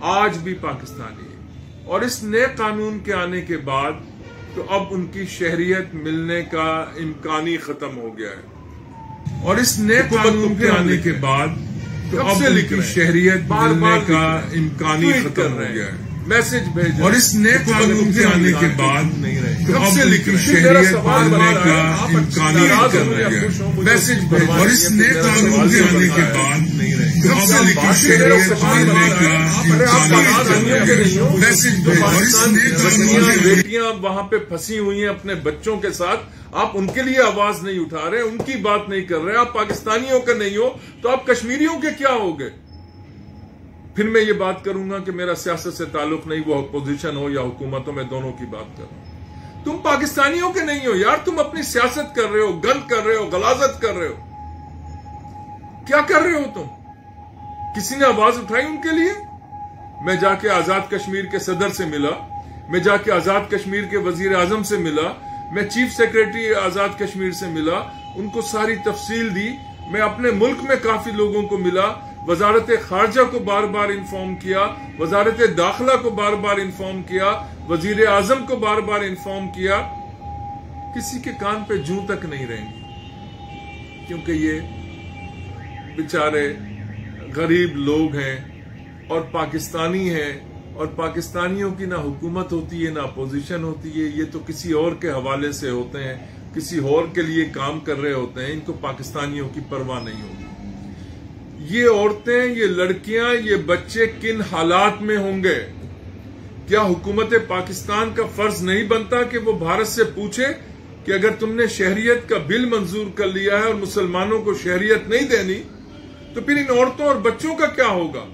آج بھی پاکستانی ہے، اور اس نئے قانون کے آنے کے بعد تو اب ان کی شہریت ملنے کا امکانی ختم ہو گیا ہے، اور اس نئے قانون کے آنے کے بعد تو اب ان کی شہریت ملنے کا امکانی ختم ہو گیا ہے، میسج بھیج، اور اس نئے قانون کے آنے کے بعد تو اب ان کی شہریت ملنے کا امکانی ختم ہو گیا ہے، میسج بھیج، اور اس نئے قانون کے آنے کے بعد تو اب ان کی شہریت ملنے کا امکانی ختم ہو گیا ہے، میسج بھیج، اور اس نئے قانون کے بیٹیاں وہاں پہ پھنسی ہوئی ہیں اپنے بچوں کے ساتھ، آپ ان کے لیے آواز نہیں اٹھا رہے، ان کی بات نہیں کر رہے، آپ پاکستانیوں کا نہیں ہو تو آپ کشمیریوں کے کیا ہوگے؟ پھر میں یہ بات کروں گا کہ میرا سیاست سے تعلق نہیں، وہ اپوزیشن ہو یا حکومت ہو، میں دونوں کی بات کر رہا ہوں۔ تم پاکستانیوں کے نہیں ہو یار، تم اپنی سیاست کر رہے ہو، گند کر رہے ہو، غلاظت کر رہے ہو، کیا کر رہے ہو تم؟ کسی نے آواز اٹھائی ان کے لیے؟ میں جا کے آزاد کشمیر کے صدر سے ملا، میں جا کے آزاد کشمیر کے وزیر اعظم سے ملا، میں چیف سیکریٹری آزاد کشمیر سے ملا، ان کو ساری تفصیل دی، میں اپنے ملک میں کافی لوگوں کو ملا، وزارت خارجہ کو بار بار انفارم کیا، وزارت داخلہ کو بار بار انفارم کیا، وزیر اعظم کو بار بار انفارم کیا، کسی کے کان پہ جوں تک نہیں رہیں گی، کیونکہ یہ بیچارے غریب لوگ ہیں اور پاکستانی ہیں، اور پاکستانیوں کی نہ حکومت ہوتی ہے نہ اپوزیشن ہوتی ہے، یہ تو کسی اور کے حوالے سے ہوتے ہیں، کسی اور کے لیے کام کر رہے ہوتے ہیں، ان کو پاکستانیوں کی پرواہ نہیں ہوگی۔ یہ عورتیں، یہ لڑکیاں، یہ بچے کن حالات میں ہوں گے؟ کیا حکومت پاکستان کا فرض نہیں بنتا کہ وہ بھارت سے پوچھے کہ اگر تم نے شہریت کا بل منظور کر لیا ہے اور مسلمانوں کو شہریت نہیں دینی تو پھر ان عورتوں اور بچوں کا کیا ہوگا؟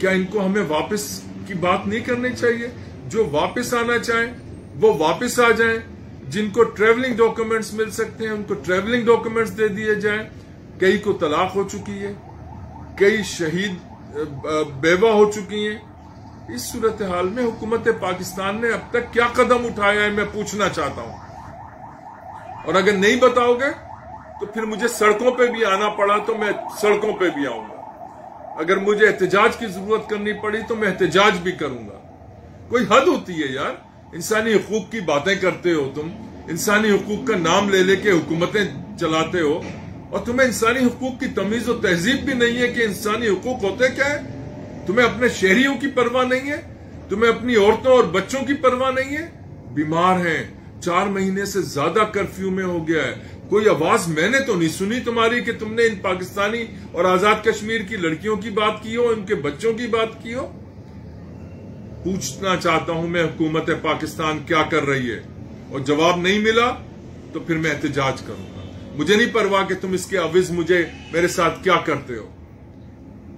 کیا ان کو ہمیں واپس کی بات نہیں کرنی چاہیے؟ جو واپس آنا چاہیں وہ واپس آ جائیں، جن کو ٹریولنگ ڈاکیومنٹس مل سکتے ہیں ان کو ٹریولنگ ڈاکیومنٹس دے دیے جائیں۔ کئی کو طلاق ہو چکی ہے، کئی شہید بیوہ ہو چکی ہیں۔ اس صورتحال میں حکومت پاکستان نے اب تک کیا قدم اٹھایا ہے، میں پوچھنا چاہتا ہوں، اور اگر نہیں بتاؤ گے تو پھر مجھے سڑکوں پہ بھی آنا پڑا تو میں سڑکوں پہ بھی آؤں گا، اگر مجھے احتجاج کی ضرورت کرنی پڑی تو میں احتجاج بھی کروں گا۔ کوئی حد ہوتی ہے یار، انسانی حقوق کی باتیں کرتے ہو تم، انسانی حقوق کا نام لے لے کے حکومتیں چلاتے ہو، اور تمہیں انسانی حقوق کی تمیز و تہذیب بھی نہیں ہے کہ انسانی حقوق ہوتے کیا ہے؟ تمہیں اپنے شہریوں کی پرواہ نہیں ہے؟ تمہیں اپنی عورتوں اور بچوں کی پرواہ نہیں ہے؟ بیمار ہیں، 4 مہینے سے زیادہ کرفیو میں ہو گیا ہے، کوئی آواز میں نے تو نہیں سنی تمہاری کہ تم نے ان پاکستانی اور آزاد کشمیر کی لڑکیوں کی بات کی ہو، ان کے بچوں کی بات کی ہو۔ پوچھنا چاہتا ہوں میں حکومت پاکستان کیا کر رہی ہے، اور جواب نہیں ملا تو پھر میں احتجاج کروں گا۔ مجھے نہیں پرواہ کہ تم اس کے عوض میرے ساتھ کیا کرتے ہو۔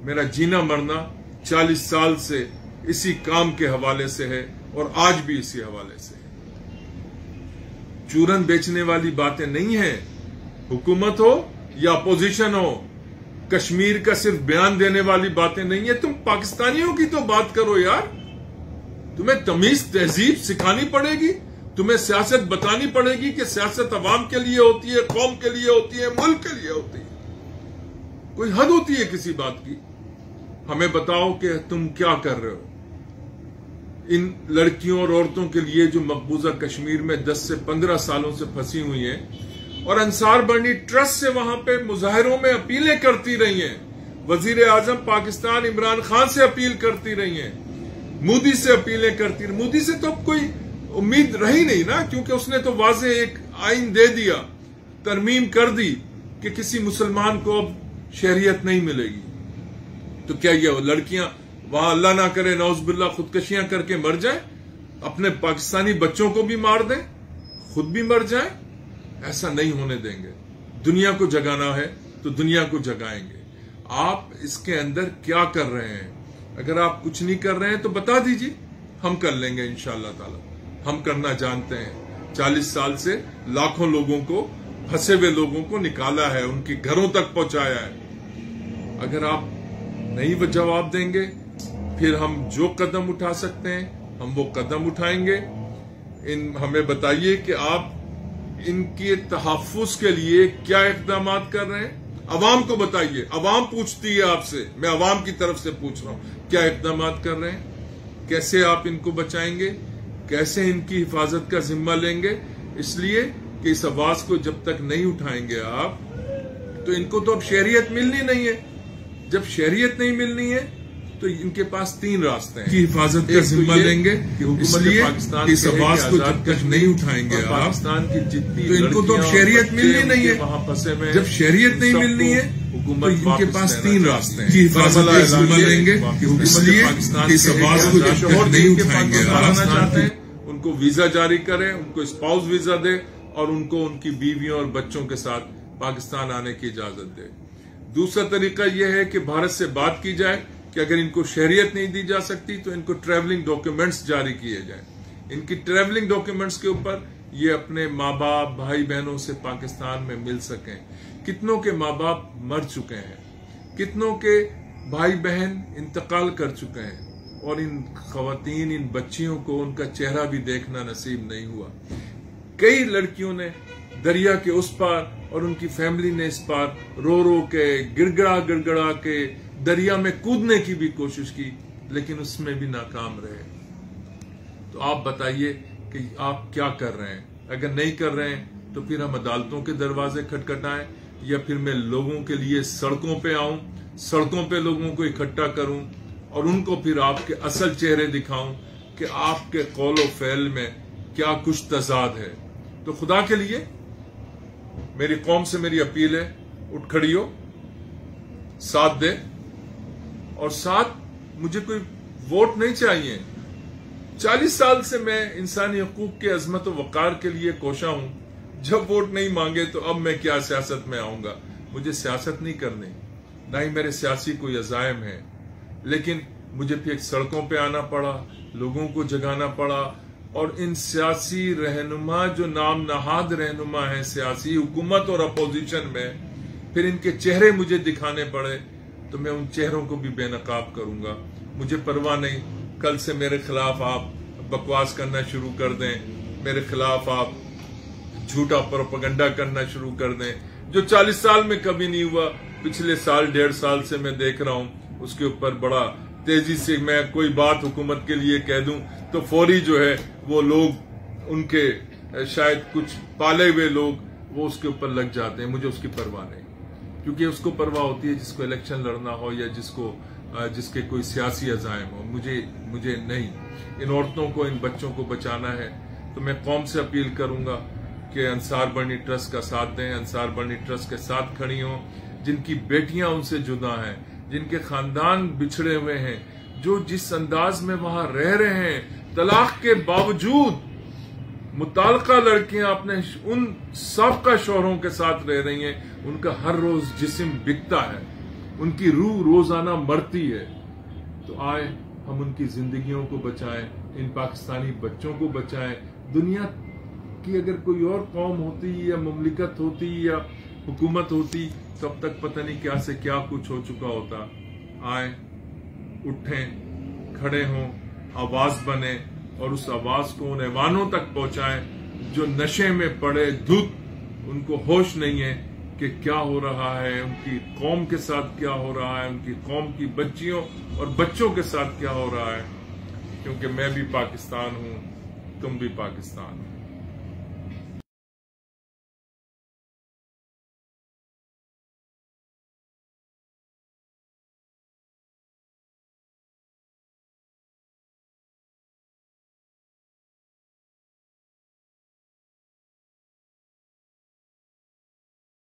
میرا جینا مرنا 40 سال سے اسی کام کے حوالے سے ہے، اور آج بھی اسی حوالے سے ہے۔ چورن بیچنے والی باتیں نہیں ہیں، حکومت ہو یا اپوزیشن ہو، کشمیر کا صرف بیان دینے والی باتیں نہیں ہیں۔ تم پاکستانیوں کی تو بات کرو یار، تمہیں تمیز تہذیب سکھانی پڑے گی، تمہیں سیاست بتانی پڑے گی کہ سیاست عوام کے لیے ہوتی ہے، قوم کے لیے ہوتی ہے، ملک کے لیے ہوتی ہے۔ کوئی حد ہوتی ہے کسی بات کی؟ ہمیں بتاؤ کہ تم کیا کر رہے ہو ان لڑکیوں اور عورتوں کے لیے جو مقبوضہ کشمیر میں 10 سے 15 سالوں سے پھنسی ہوئی ہیں، اور انصار برنی ٹرسٹ سے وہاں پہ مظاہروں میں اپیلیں کرتی رہی ہیں، وزیر اعظم پاکستان عمران خان سے اپیل کرتی رہی ہیں، مودی سے اپیلیں کرتی رہی۔ مودی سے تو کوئی امید رہی نہیں نا، کیونکہ اس نے تو واضح ایک آئین دے دیا، ترمیم کر دی کہ کسی مسلمان کو اب شہریت نہیں ملے گی۔ تو کیا یہ لڑکیاں وہاں اللہ نہ کرے نعوذ باللہ خودکشیاں کر کے مر جائیں، اپنے پاکستانی بچوں کو بھی مار دیں، خود بھی مر جائیں؟ ایسا نہیں ہونے دیں گے۔ دنیا کو جگانا ہے تو دنیا کو جگائیں گے۔ آپ اس کے اندر کیا کر رہے ہیں؟ اگر آپ کچھ نہیں کر رہے ہیں تو بتا دیجیے، ہم کر لیں گے انشاءاللہ تعالی۔ ہم کرنا جانتے ہیں، 40 سال سے لاکھوں لوگوں کو، پھنسے ہوئے لوگوں کو نکالا ہے، ان کے گھروں تک پہنچایا ہے۔ اگر آپ نہیں وہ جواب دیں گے، پھر ہم جو قدم اٹھا سکتے ہیں ہم وہ قدم اٹھائیں گے۔ ہمیں بتائیے کہ آپ ان کے تحفظ کے لیے کیا اقدامات کر رہے ہیں، عوام کو بتائیے، عوام پوچھتی ہے آپ سے، میں عوام کی طرف سے پوچھ رہا ہوں، کیا اقدامات کر رہے ہیں؟ کیسے آپ ان کو بچائیں گے؟ کیسے ان کی حفاظت کا ذمہ لیں گے؟ اس لیے کہ اس آواز کو جب تک نہیں اٹھائیں گے آپ تو ان کو تو اب شہریت ملنی نہیں ہے۔ جب شہریت نہیں ملنی ہے تو ان کے پاس 3 راستے ہیں، کی حفاظت کا ذمہ لیں گے، اس لیے اس آواز کو جب تک نہیں اٹھائیں گے آپ پاکستان کی جتنی تو ان کو تو اب شہریت ملنی نہیں ہے۔ وہاں پھنسے ہوئے جب شہریت نہیں ملنی ہے حکومت ان کے پاس 3 راستے ہیں، کی حفاظت کا ذمہ لیں گے، اس لیے اس آواز کو جب تک نہیں اٹھائیں گے آپ ان کو ویزا جاری کریں، ان کو اسپاؤس ویزا دے اور ان کو ان کی بیویوں اور بچوں کے ساتھ پاکستان آنے کی اجازت دے۔ دوسرا طریقہ یہ ہے کہ بھارت سے بات کی جائے کہ اگر ان کو شہریت نہیں دی جا سکتی تو ان کو ٹریولنگ ڈاکیومنٹس جاری کیے جائیں۔ ان کی ٹریولنگ ڈاکیومنٹس کے اوپر یہ اپنے ماں باپ بھائی بہنوں سے پاکستان میں مل سکیں۔ کتنوں کے ماں باپ مر چکے ہیں، کتنوں کے بھائی بہن انتقال کر چکے ہیں اور ان خواتین ان بچیوں کو ان کا چہرہ بھی دیکھنا نصیب نہیں ہوا۔ کئی لڑکیوں نے دریا کے اس پار اور ان کی فیملی نے اس پار رو رو کے گڑ گڑا کے دریا میں کودنے کی بھی کوشش کی لیکن اس میں بھی ناکام رہے۔ تو آپ بتائیے کہ آپ کیا کر رہے ہیں؟ اگر نہیں کر رہے ہیں تو پھر ہم عدالتوں کے دروازے کھٹکھٹائیں یا پھر میں لوگوں کے لیے سڑکوں پہ آؤں، سڑکوں پہ لوگوں کو اکٹھا کروں اور ان کو پھر آپ کے اصل چہرے دکھاؤں کہ آپ کے قول و فعل میں کیا کچھ تضاد ہے۔ تو خدا کے لیے میری قوم سے میری اپیل ہے، اٹھ کھڑی ہو، ساتھ دے، اور ساتھ مجھے کوئی ووٹ نہیں چاہیے۔ 40 سال سے میں انسانی حقوق کے عظمت و وقار کے لیے کوشاں ہوں۔ جب ووٹ نہیں مانگے تو اب میں کیا سیاست میں آؤں گا؟ مجھے سیاست نہیں کرنی، نہ ہی میرے سیاسی کوئی عزائم ہے، لیکن مجھے پھر سڑکوں پہ آنا پڑا، لوگوں کو جگانا پڑا، اور ان سیاسی رہنما جو نام نہاد رہنما ہیں سیاسی حکومت اور اپوزیشن میں، پھر ان کے چہرے مجھے دکھانے پڑے تو میں ان چہروں کو بھی بے نقاب کروں گا۔ مجھے پرواہ نہیں، کل سے میرے خلاف آپ بکواس کرنا شروع کر دیں، میرے خلاف آپ جھوٹا پروپیگنڈا کرنا شروع کر دیں، جو 40 سال میں کبھی نہیں ہوا، پچھلے سال 1.5 سال سے میں دیکھ رہا ہوں اس کے اوپر بڑا تیزی سے میں کوئی بات حکومت کے لیے کہہ دوں تو فوری جو ہے وہ لوگ ان کے شاید کچھ پالے ہوئے لوگ وہ اس کے اوپر لگ جاتے ہیں۔ مجھے اس کی پرواہ نہیں، کیونکہ اس کو پرواہ ہوتی ہے جس کو الیکشن لڑنا ہو یا جس کے کوئی سیاسی عزائم ہو۔ مجھے نہیں، ان عورتوں کو ان بچوں کو بچانا ہے۔ تو میں قوم سے اپیل کروں گا کہ انصار برنی ٹرسٹ کا ساتھ دیں، انصار برنی ٹرسٹ کے ساتھ کھڑی ہوں، جن کی بیٹیاں ان سے جدا ہیں، جن کے خاندان بچھڑے ہوئے ہیں، جو جس انداز میں وہاں رہ رہے ہیں، طلاق کے باوجود متعلقہ لڑکیاں اپنے ان سابقہ شوہروں کے ساتھ رہ رہی ہیں، ان کا ہر روز جسم بکتا ہے، ان کی روح روزانہ مرتی ہے۔ تو آئے ہم ان کی زندگیوں کو بچائیں، ان پاکستانی بچوں کو بچائیں۔ دنیا کی اگر کوئی اور قوم ہوتی یا مملکت ہوتی یا حکومت ہوتی تو اب تک پتہ نہیں کیا سے کیا کچھ ہو چکا ہوتا۔ آئیں، اٹھیں، کھڑے ہوں، آواز بنیں اور اس آواز کو ان ایوانوں تک پہنچائیں جو نشے میں پڑے دھت، ان کو ہوش نہیں ہے کہ کیا ہو رہا ہے، ان کی قوم کے ساتھ کیا ہو رہا ہے، ان کی قوم کی بچیوں اور بچوں کے ساتھ کیا ہو رہا ہے، کیونکہ میں بھی پاکستان ہوں، تم بھی پاکستان ہو۔